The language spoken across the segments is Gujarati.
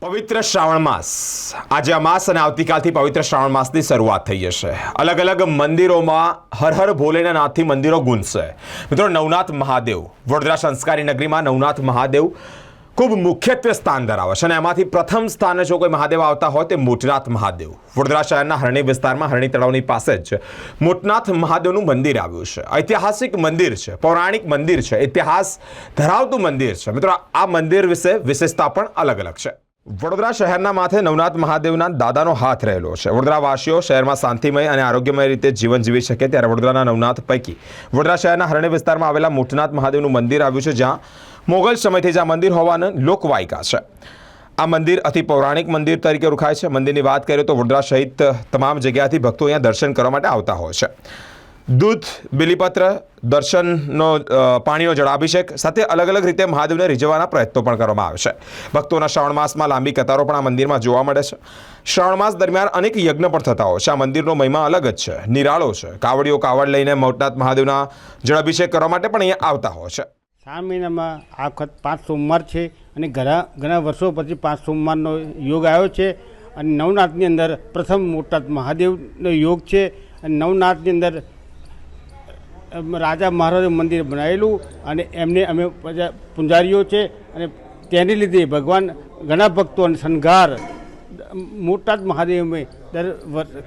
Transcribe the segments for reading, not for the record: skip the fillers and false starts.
પવિત્ર શ્રાવણ માસ આજે અમાસ અને આવતીકાલથી પવિત્ર શ્રાવણ માસની શરૂઆત થઈ જશે। અલગ અલગ મંદિરોમાં હર હર ભોલેનાથથી મંદિરો ગુંજશે। મિત્રો, નવનાથ મહાદેવ વડોદરા સંસ્કારી નગરીમાં નવનાથ મહાદેવ ખૂબ મુખ્યત્વે સ્થાન ધરાવે છે અને એમાંથી પ્રથમ સ્થાને જો કોઈ મહાદેવ આવતા હોય તે મોટનાથ મહાદેવ। વડોદરા શહેરના હરણી વિસ્તારમાં હરણી તળાવની પાસે જ મોટનાથ મહાદેવનું મંદિર આવ્યું છે। ઐતિહાસિક મંદિર છે, પૌરાણિક મંદિર છે, ઇતિહાસ ધરાવતું મંદિર છે। મિત્રો, આ મંદિર વિશે વિશેષતા પણ અલગ અલગ છે। વડોદરા શહેરના માથે નવનાથ મહાદેવના દાદાનો હાથ રહેલો છે। વડોદરાવાસીઓ શહેરમાં શાંતિમય અને આરોગ્યમય રીતે જીવન જીવી શકે ત્યારે વડોદરાના નવનાથ પૈકી વડોદરા શહેરના હરણી વિસ્તારમાં આવેલા મોટનાથ મહાદેવનું મંદિર આવ્યું છે, જ્યાં મોગલ સમયથી જ આ મંદિર હોવાની લોકવાયકા છે। આ મંદિર અતિ પૌરાણિક મંદિર તરીકે ઓળખાય છે। મંદિરની વાત કરીએ તો વડોદરા સહિત તમામ જગ્યાથી ભક્તો અહીંયા દર્શન કરવા માટે આવતા હોય છે। દૂધ, બિલીપત્ર, દર્શનનો પાણીનો જળાભિષેક સાથે અલગ અલગ રીતે મહાદેવને રીઝવવાના પ્રયત્નો પણ કરવામાં આવે છે। ભક્તોના શ્રાવણ માસમાં લાંબી કતારો પણ આ મંદિરમાં જોવા મળે છે। શ્રાવણ માસ દરમિયાન અનેક યજ્ઞ પણ થતા હોય છે। આ મંદિરનો મહિમા અલગ જ છે, નિરાળો છે। કાવડીઓ કાવડ લઈને મોટનાથ મહાદેવના જળાભિષેક કરવા માટે પણ અહીંયા આવતા હોય છે। શ્રાવણ મહિનામાં આ વખત 5 સોમવાર છે અને ઘણા વર્ષો પછી 5 સોમવારનો યોગ આવ્યો છે અને નવનાથની અંદર પ્રથમ મોટનાથ મહાદેવનો યોગ છે અને નવનાથની અંદર રાજા મહારાજે મંદિર બનાવેલું અને એમને અમે પૂંજારીઓ છે અને તેને લીધે ભગવાન ઘણા ભક્તો અને શણગાર મોટનાથ મહાદેવ અમે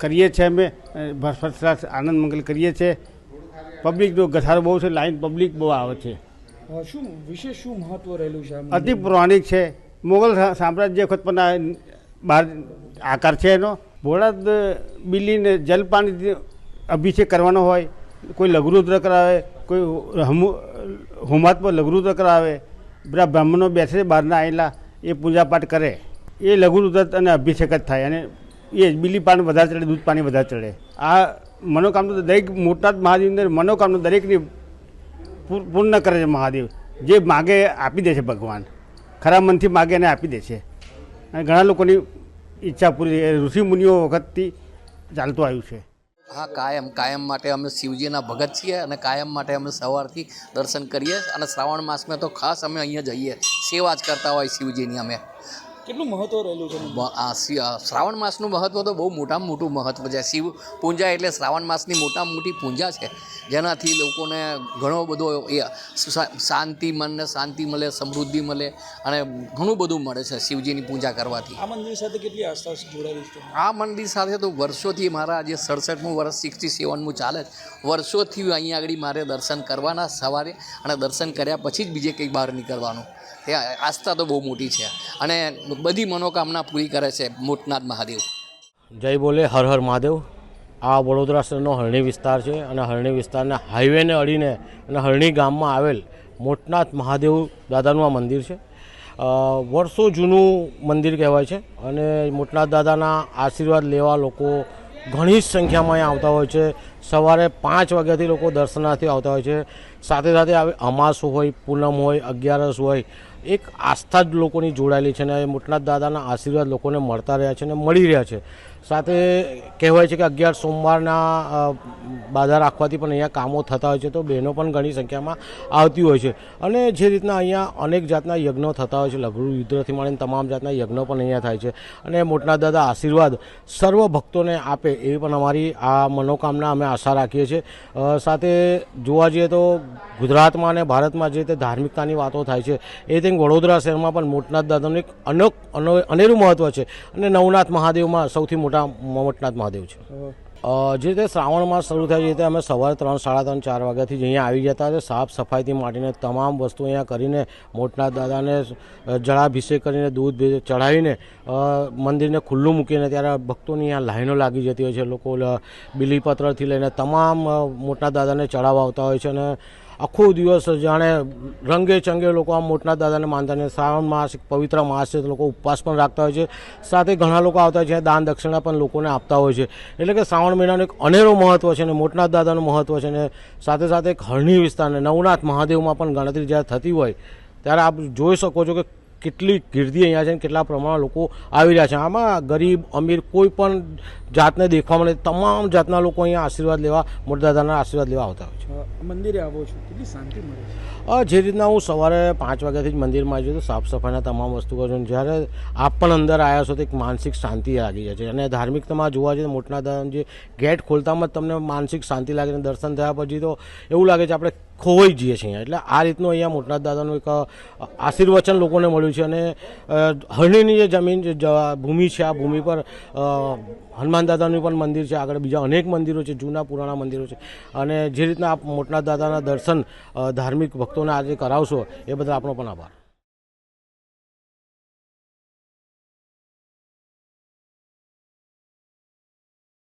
કરીએ છીએ। અમે ફર્સ્ટ આનંદ મંગલ કરીએ છીએ। પબ્લિકનો ઘસારો બહુ છે, લાઈન પબ્લિક બહુ આવે છે। શું વિશેષ શું મહત્વ રહેલું છે? અતિ પૌરાણિક છે। મોગલ સામ્રાજ્ય વખત પણ બહાર આકાર છે એનો। ભોળાદ બિલીને જલપાણીથી અભિષેક કરવાનો હોય, કોઈ લઘુરુદ્ર કરાવે, કોઈ હોમાત્મક લઘુરુદ્ર કરાવે। બધા બ્રાહ્મણો બેસે બહારના આવેલા એ પૂજાપાઠ કરે, એ લઘુરુદ્ર અને અભિષેક જ થાય અને એ બીલી પાણી વધારે ચડે, દૂધ પાણી વધારે ચડે। આ મનોકામના દરેક મોટનાથ મહાદેવની અંદર મનોકામના દરેકની પૂર્ણ કરે છે મહાદેવ। જે માગે આપી દે છે ભગવાન, ખરા મનથી માગે અને આપી દે છે અને ઘણા લોકોની ઈચ્છા પૂરી ઋષિ મુનિઓ વખતથી ચાલતું આવ્યું છે। હા, કાયમ માટે અમે શિવજીના ભગત છીએ અને કાયમ માટે અમે સવારથી દર્શન કરીએ અને શ્રાવણ માસમાં તો ખાસ અમે અહીંયા જઈએ, સેવા જ કરતા હોય શિવજીની અમે। કેટલું મહત્વ રહેલું છે? શ્રાવણ માસનું મહત્ત્વ તો બહુ મોટામાં મોટું મહત્ત્વ છે। શિવ પૂજા એટલે શ્રાવણ માસની મોટામાં મોટી પૂજા છે, જેનાથી લોકોને ઘણો બધો શાંતિ, મનને શાંતિ મળે, સમૃદ્ધિ મળે અને ઘણું બધું મળે છે શિવજીની પૂજા કરવાથી। આ મંદિર સાથે કેટલી આસ્થા જોડાયેલી છે? આ મંદિર સાથે તો વર્ષોથી મારા જે 67મું વર્ષ 67મું ચાલે છે, વર્ષોથી અહીંયા આગળ મારે દર્શન કરવાના સવારે અને દર્શન કર્યા પછી જ બીજે કંઈ બહાર નીકળવાનું। એ આસ્થા તો બહુ મોટી છે અને બધી મનોકામના પૂરી કરે છે મોટનાથ મહાદેવ। જય બોલે હર હર મહાદેવ। આ વડોદરા શહેરનો હરણી વિસ્તાર છે અને હરણી વિસ્તારના હાઈવેને અડીને અને હરણી ગામમાં આવેલ મોટનાથ મહાદેવ દાદાનું આ મંદિર છે। વર્ષો જૂનું મંદિર કહેવાય છે અને મોટનાથ દાદાના આશીર્વાદ લેવા લોકો ઘણી સંખ્યામાં અહીંયા આવતા હોય છે। સવારે 5 વાગ્યાથી લોકો દર્શનાર્થી આવતા હોય છે। સાથે સાથે અમાસ હોય, પૂનમ હોય, 11 હોય, એક આસ્થા જ લોકોની જોડાયેલી છે અને મોટનાથ દાદાના આશીર્વાદ લોકોને મળતા રહ્યા છે અને મળી રહ્યા છે। સાથે કહેવાય છે કે 11 સોમવારના બાધા રાખવાથી પણ અહીંયા કામો થતા હોય છે, તો બહેનો પણ ઘણી સંખ્યામાં આવતી હોય છે અને જે રીતના અહીંયા અનેક જાતના યજ્ઞો થતા હોય છે, લઘુ યુદ્ધથી માંડીને તમામ જાતના યજ્ઞો પણ અહીંયા થાય છે અને મોટનાથ દાદા આશીર્વાદ સર્વ ભક્તોને આપે એવી પણ અમારી આ મનોકામના અમે આશા રાખીએ છીએ। સાથે જોવા જઈએ તો ગુજરાતમાં અને ભારતમાં જે રીતે ધાર્મિકતાની વાતો થાય છે, એ રીતે વડોદરા શહેરમાં પણ મોટનાથ દાદાનું એક અનેરું મહત્ત્વ છે અને નવનાથ મહાદેવમાં સૌથી મોટા મોટનાથ મહાદેવ છે। જે રીતે શ્રાવણ માસ શરૂ થાય છે, એ રીતે અમે સવારે 3, 3:30, 4 વાગ્યાથી જ અહીંયા આવી જતા છે। સાફ સફાઈથી માંડીને તમામ વસ્તુ અહીંયા કરીને મોટનાથ દાદાને જળાભિષેક કરીને દૂધ ચડાવીને મંદિરને ખુલ્લું મૂકીને ત્યારે ભક્તોની અહીંયા લાઈનો લાગી જતી હોય છે। લોકો બિલીપત્રથી લઈને તમામ મોટનાથ દાદાને ચડાવવા આવતા હોય છે અને આખો દિવસ જાણે રંગે ચંગે લોકો આ મોટનાથ દાદાને માનતા ને શ્રાવણ માસ એક પવિત્ર માસ છે, તો લોકો ઉપવાસ પણ રાખતા હોય છે। સાથે ઘણા લોકો આવતા હોય છે, દાન દક્ષિણા પણ લોકોને આપતા હોય છે। એટલે કે શ્રાવણ મહિનાનું એક અનેરો મહત્ત્વ છે અને મોટનાથ દાદાનું મહત્ત્વ છે અને સાથે સાથે એક હરણી વિસ્તારને નવનાથ મહાદેવમાં પણ ગણતરી જ્યારે થતી હોય ત્યારે આપ જોઈ શકો છો કે કેટલી ગીર્દી અહીંયા છે અને કેટલા પ્રમાણમાં લોકો આવી રહ્યા છે। આમાં ગરીબ અમીર કોઈ પણ જાતને દેખવા મળે, તમામ જાતના લોકો અહીંયા આશીર્વાદ લેવા, મોટનાથ દાદાના આશીર્વાદ લેવા આવતા હોય છે। મંદિરે આવો છો કેટલી શાંતિ મળે છે? જે રીતના હું સવારે 5 વાગ્યાથી જ મંદિરમાં આવી છું તો સાફ સફાઈના તમામ વસ્તુ કરું છું. જ્યારે આપ પણ અંદર આવ્યા છો તો એક માનસિક શાંતિ લાગી જાય છે. અને ધાર્મિકતામાં જોવા જઈએ તો મોટના દાદાનો જે ગેટ ખોલતામાં જ તમને માનસિક શાંતિ લાગે છે. દર્શન થયા પછી તો એવું લાગે છે આપણે ખોવાઈ જઈએ છીએ અહીંયા. એટલે આ રીતનું અહીંયા મોટના દાદાનું એક આશીર્વચન લોકોને મળ્યું છે. અને હરણીની જે જમીન ભૂમિ છે આ ભૂમિ પર હનુમાન દાદાનું પણ મંદિર છે. આગળ બીજા અનેક મંદિરો છે, જૂના પુરાણા મંદિરો છે. અને જે રીતના આપ મોટના દાદાના દર્શન ધાર્મિક ભક્તોને આજે કરાવશો એ બદલ આપનો પણ આભાર.